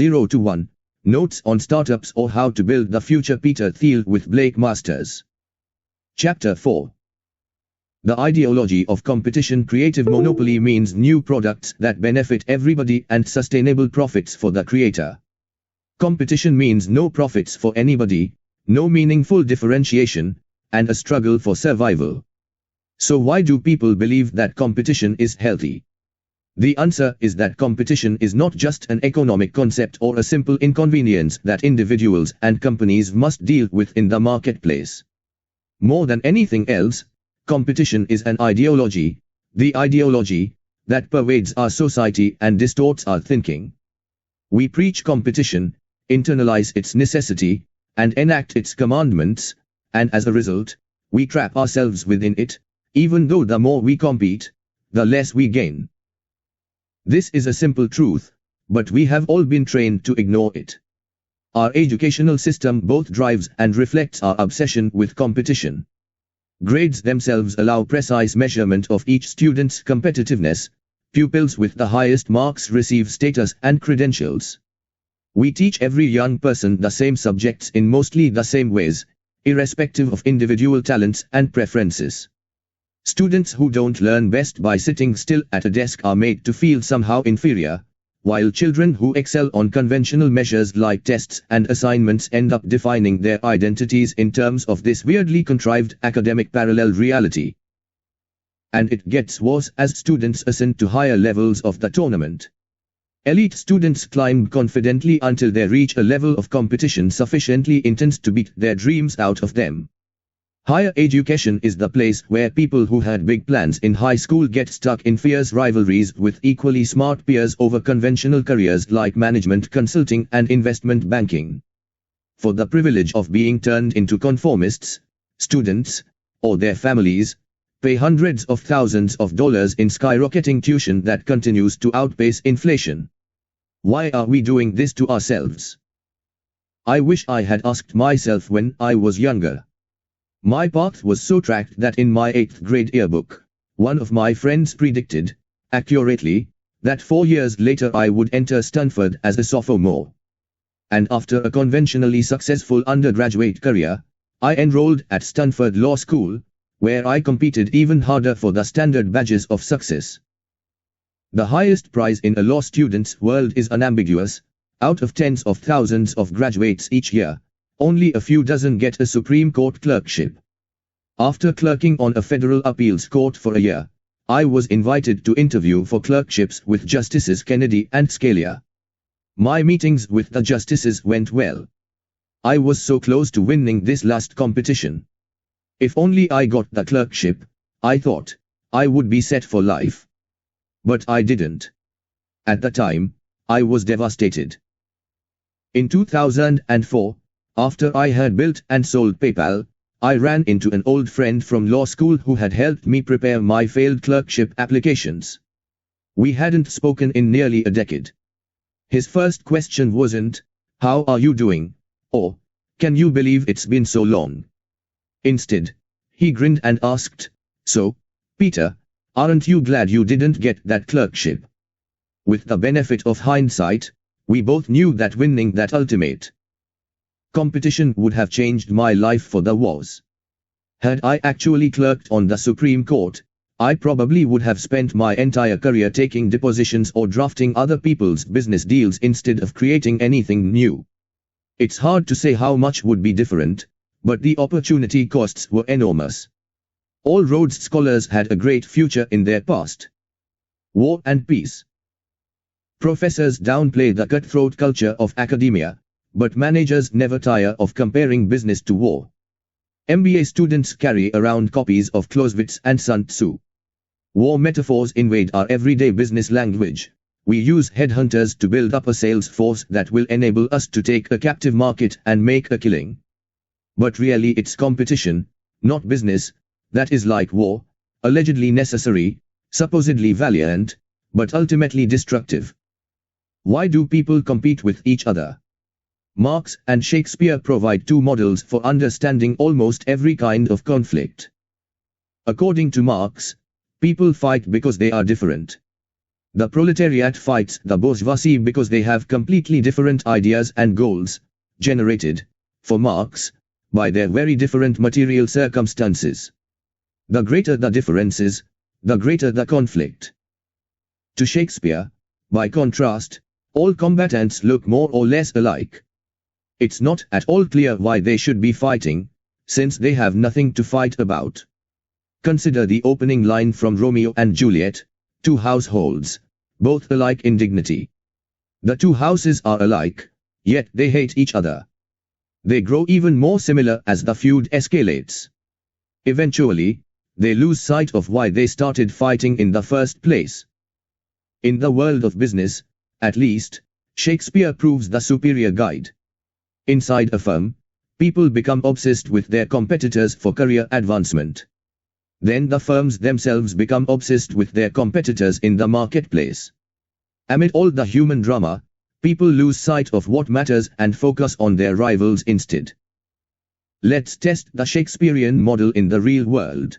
0 to 1. Notes on Startups or How to Build the Future. Peter Thiel with Blake Masters. Chapter 4. The ideology of competition. Creative monopoly means new products that benefit everybody and sustainable profits for the creator. Competition means no profits for anybody, no meaningful differentiation, and a struggle for survival. So why do people believe that competition is healthy? The answer is that competition is not just an economic concept or a simple inconvenience that individuals and companies must deal with in the marketplace. More than anything else, competition is an ideology, the ideology that pervades our society and distorts our thinking. We preach competition, internalize its necessity, and enact its commandments, and as a result, we trap ourselves within it, even though the more we compete, the less we gain. This is a simple truth, but we have all been trained to ignore it. Our educational system both drives and reflects our obsession with competition. Grades themselves allow precise measurement of each student's competitiveness. Pupils with the highest marks receive status and credentials. We teach every young person the same subjects in mostly the same ways, irrespective of individual talents and preferences. Students who don't learn best by sitting still at a desk are made to feel somehow inferior, while children who excel on conventional measures like tests and assignments end up defining their identities in terms of this weirdly contrived academic parallel reality. And it gets worse as students ascend to higher levels of the tournament. Elite students climb confidently until they reach a level of competition sufficiently intense to beat their dreams out of them. Higher education is the place where people who had big plans in high school get stuck in fierce rivalries with equally smart peers over conventional careers like management consulting and investment banking. For the privilege of being turned into conformists, students, or their families, pay hundreds of thousands of dollars in skyrocketing tuition that continues to outpace inflation. Why are we doing this to ourselves? I wish I had asked myself when I was younger. My path was so tracked that in my 8th grade yearbook, one of my friends predicted, accurately, that 4 years later I would enter Stanford as a sophomore. And after a conventionally successful undergraduate career, I enrolled at Stanford Law School, where I competed even harder for the standard badges of success. The highest prize in a law student's world is unambiguous. Out of tens of thousands of graduates each year, only a few dozen get a Supreme Court clerkship. After clerking on a federal appeals court for a year, I was invited to interview for clerkships with Justices Kennedy and Scalia. My meetings with the justices went well. I was so close to winning this last competition. If only I got the clerkship, I thought, I would be set for life. But I didn't. At the time, I was devastated. In 2004, after I had built and sold PayPal, I ran into an old friend from law school who had helped me prepare my failed clerkship applications. We hadn't spoken in nearly a decade. His first question wasn't, "How are you doing?" or, "Can you believe it's been so long?" Instead, he grinned and asked, "So, Peter, aren't you glad you didn't get that clerkship?" With the benefit of hindsight, we both knew that winning that ultimate competition would have changed my life for the worse. Had I actually clerked on the Supreme Court, I probably would have spent my entire career taking depositions or drafting other people's business deals instead of creating anything new. It's hard to say how much would be different, but the opportunity costs were enormous. All Rhodes scholars had a great future in their past. War and peace. Professors downplay the cutthroat culture of academia, but managers never tire of comparing business to war. MBA students carry around copies of Clausewitz and Sun Tzu. War metaphors invade our everyday business language. We use headhunters to build up a sales force that will enable us to take a captive market and make a killing. But really it's competition, not business, that is like war, allegedly necessary, supposedly valiant, but ultimately destructive. Why do people compete with each other? Marx and Shakespeare provide two models for understanding almost every kind of conflict. According to Marx, people fight because they are different. The proletariat fights the bourgeoisie because they have completely different ideas and goals, generated, for Marx, by their very different material circumstances. The greater the differences, the greater the conflict. To Shakespeare, by contrast, all combatants look more or less alike. It's not at all clear why they should be fighting, since they have nothing to fight about. Consider the opening line from Romeo and Juliet, two households, both alike in dignity. The two houses are alike, yet they hate each other. They grow even more similar as the feud escalates. Eventually, they lose sight of why they started fighting in the first place. In the world of business, at least, Shakespeare proves the superior guide. Inside a firm, people become obsessed with their competitors for career advancement. Then the firms themselves become obsessed with their competitors in the marketplace. Amid all the human drama, people lose sight of what matters and focus on their rivals instead. Let's test the Shakespearean model in the real world.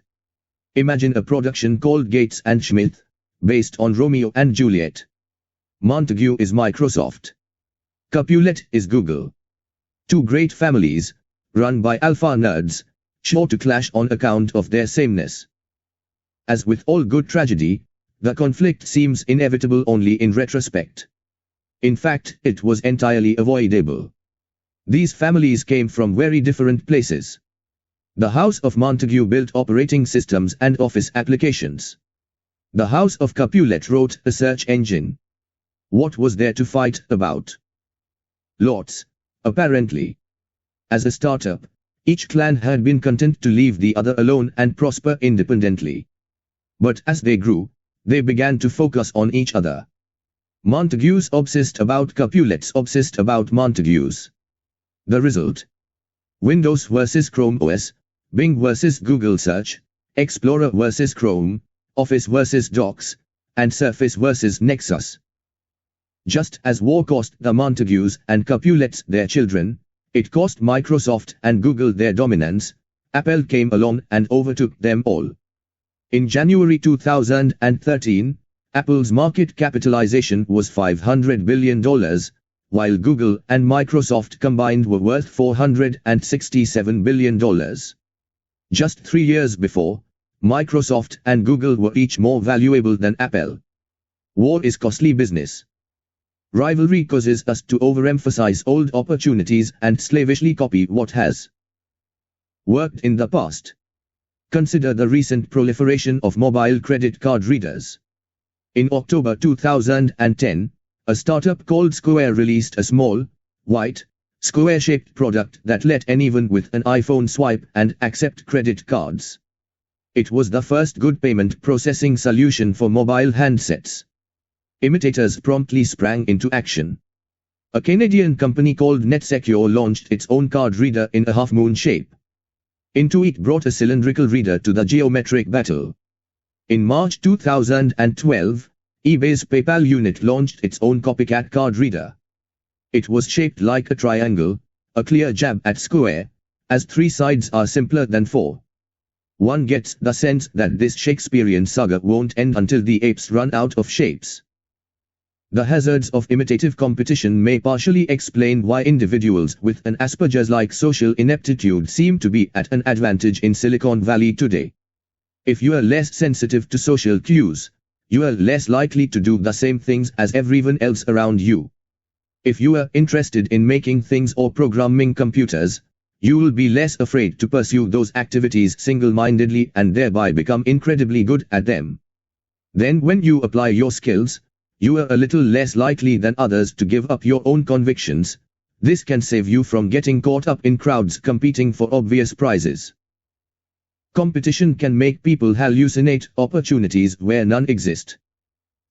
Imagine a production called Gates and Smith, based on Romeo and Juliet. Montague is Microsoft. Capulet is Google. Two great families, run by alpha nerds, sure to clash on account of their sameness. As with all good tragedy, the conflict seems inevitable only in retrospect. In fact, it was entirely avoidable. These families came from very different places. The House of Montague built operating systems and office applications. The House of Capulet wrote a search engine. What was there to fight about? Lots, apparently. As a startup, each clan had been content to leave the other alone and prosper independently. But as they grew, they began to focus on each other. Montagues obsessed about Capulets obsessed about Montagues. The result? Windows versus Chrome OS, Bing versus Google Search, Explorer versus Chrome, Office versus Docs, and Surface versus Nexus. Just as war cost the Montagues and Capulets their children, it cost Microsoft and Google their dominance. Apple came along and overtook them all. In January 2013, Apple's market capitalization was $500 billion, while Google and Microsoft combined were worth $467 billion. Just 3 years before, Microsoft and Google were each more valuable than Apple. War is costly business. Rivalry causes us to overemphasize old opportunities and slavishly copy what has worked in the past. Consider the recent proliferation of mobile credit card readers. In October 2010, a startup called Square released a small, white, square-shaped product that let anyone with an iPhone swipe and accept credit cards. It was the first good payment processing solution for mobile handsets. Imitators promptly sprang into action. A Canadian company called NetSecure launched its own card reader in a half-moon shape. Intuit brought a cylindrical reader to the geometric battle. In March 2012, eBay's PayPal unit launched its own copycat card reader. It was shaped like a triangle, a clear jab at Square, as 3 sides are simpler than 4. One gets the sense that this Shakespearean saga won't end until the apes run out of shapes. The hazards of imitative competition may partially explain why individuals with an Asperger's-like social ineptitude seem to be at an advantage in Silicon Valley today. If you are less sensitive to social cues, you are less likely to do the same things as everyone else around you. If you are interested in making things or programming computers, you will be less afraid to pursue those activities single-mindedly and thereby become incredibly good at them. Then when you apply your skills, you are a little less likely than others to give up your own convictions. This can save you from getting caught up in crowds competing for obvious prizes. Competition can make people hallucinate opportunities where none exist.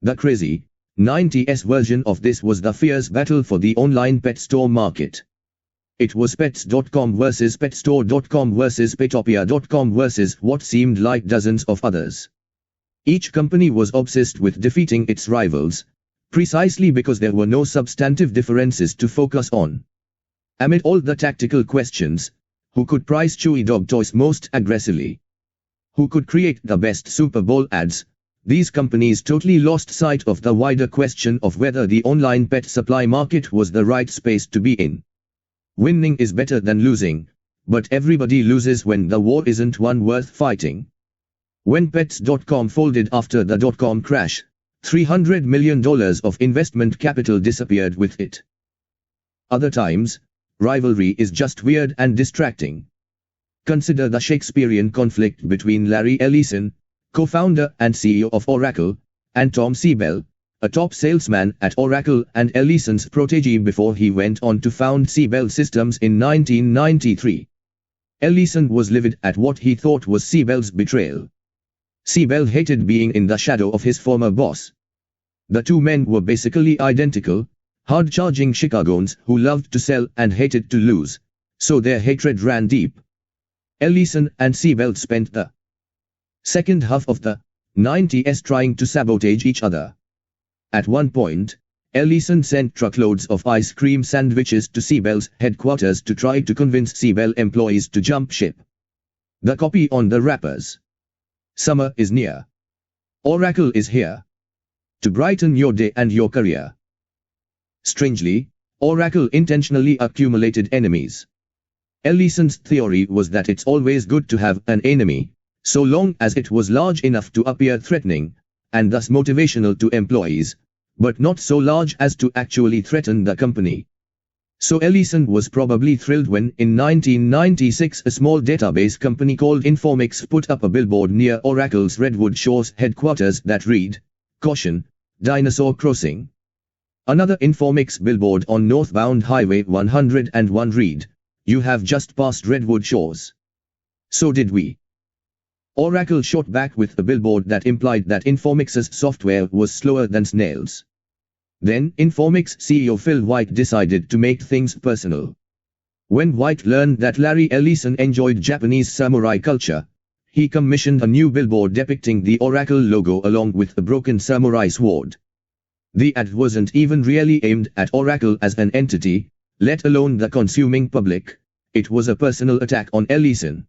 The crazy, 90s version of this was the fierce battle for the online pet store market. It was Pets.com versus Petstore.com versus Petopia.com versus what seemed like dozens of others. Each company was obsessed with defeating its rivals, precisely because there were no substantive differences to focus on. Amid all the tactical questions, who could price chewy dog toys most aggressively? Who could create the best Super Bowl ads? these companies totally lost sight of the wider question of whether the online pet supply market was the right space to be in. Winning is better than losing, but everybody loses when the war isn't one worth fighting. When Pets.com folded after the dot-com crash, $300 million of investment capital disappeared with it. Other times, rivalry is just weird and distracting. Consider the Shakespearean conflict between Larry Ellison, co-founder and CEO of Oracle, and Tom Siebel, a top salesman at Oracle and Ellison's protege before he went on to found Siebel Systems in 1993. Ellison was livid at what he thought was Siebel's betrayal. Siebel hated being in the shadow of his former boss. The two men were basically identical, hard-charging Chicagoans who loved to sell and hated to lose, so their hatred ran deep. Ellison and Siebel spent the second half of the 90s trying to sabotage each other. At one point, Ellison sent truckloads of ice cream sandwiches to Siebel's headquarters to try to convince Siebel employees to jump ship. The copy on the wrappers: "Summer is near. Oracle is here. To brighten your day and your career." Strangely, Oracle intentionally accumulated enemies. Ellison's theory was that it's always good to have an enemy, so long as it was large enough to appear threatening, and thus motivational to employees, but not so large as to actually threaten the company. So Ellison was probably thrilled when, in 1996, a small database company called Informix put up a billboard near Oracle's Redwood Shores headquarters that read, "Caution, Dinosaur Crossing." Another Informix billboard on northbound Highway 101 read, "You have just passed Redwood Shores." So did we. Oracle shot back with a billboard that implied that Informix's software was slower than snails. Then Informix CEO Phil White decided to make things personal. When White learned that Larry Ellison enjoyed Japanese samurai culture, he commissioned a new billboard depicting the Oracle logo along with a broken samurai sword. The ad wasn't even really aimed at Oracle as an entity, let alone the consuming public. It was a personal attack on Ellison.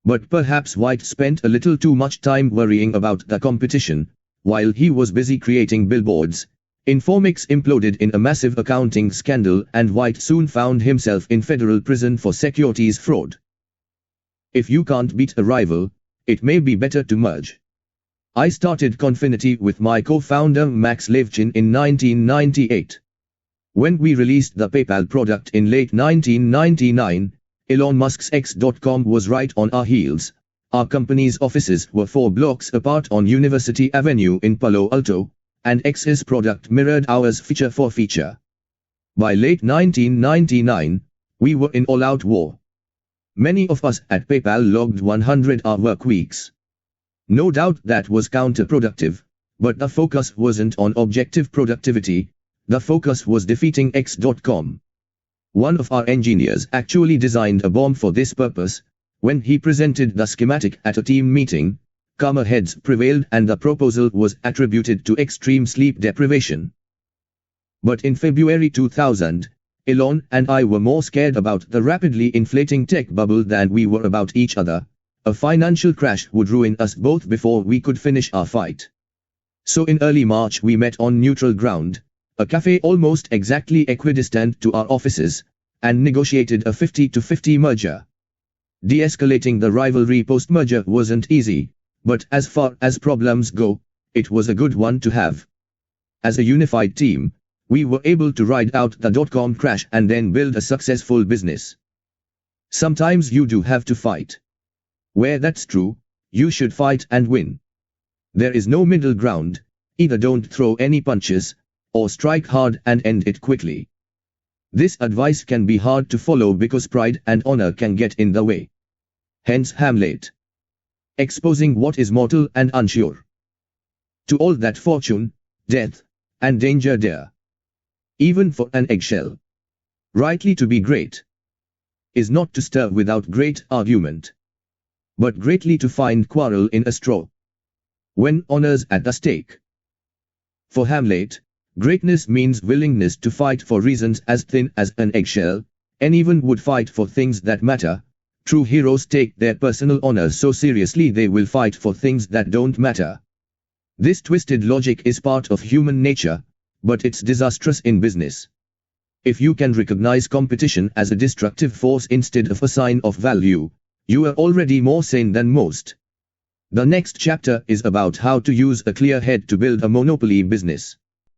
But perhaps White spent a little too much time worrying about the competition. While he was busy creating billboards, Informix imploded in a massive accounting scandal and White soon found himself in federal prison for securities fraud. If you can't beat a rival, it may be better to merge. I started Confinity with my co-founder Max Levchin in 1998. When we released the PayPal product in late 1999, Elon Musk's X.com was right on our heels. Our company's offices were 4 blocks apart on University Avenue in Palo Alto, and X's product mirrored ours feature for feature. By late 1999, we were in all-out war. Many of us at PayPal logged 100-hour work weeks. No doubt that was counterproductive, but the focus wasn't on objective productivity, the focus was defeating X.com. One of our engineers actually designed a bomb for this purpose. When he presented the schematic at a team meeting, calmer heads prevailed and the proposal was attributed to extreme sleep deprivation. But in February 2000, Elon and I were more scared about the rapidly inflating tech bubble than we were about each other. A financial crash would ruin us both before we could finish our fight. So in early March we met on neutral ground, a cafe almost exactly equidistant to our offices, and negotiated a 50-50 merger. De-escalating the rivalry post-merger wasn't easy, but as far as problems go, it was a good one to have. As a unified team, we were able to ride out the dot-com crash and then build a successful business. Sometimes you do have to fight. Where that's true, you should fight and win. There is no middle ground, either don't throw any punches, or strike hard and end it quickly. This advice can be hard to follow because pride and honor can get in the way. Hence Hamlet. Exposing what is mortal and unsure. To all that fortune, death, and danger dare. Even for an eggshell. Rightly to be great. Is not to stir without great argument. But greatly to find quarrel in a straw. When honor's at the stake. For Hamlet, greatness means willingness to fight for reasons as thin as an eggshell, and even would fight for things that matter. True heroes take their personal honor so seriously they will fight for things that don't matter. This twisted logic is part of human nature, but it's disastrous in business. If you can recognize competition as a destructive force instead of a sign of value, you are already more sane than most. The next chapter is about how to use a clear head to build a monopoly business.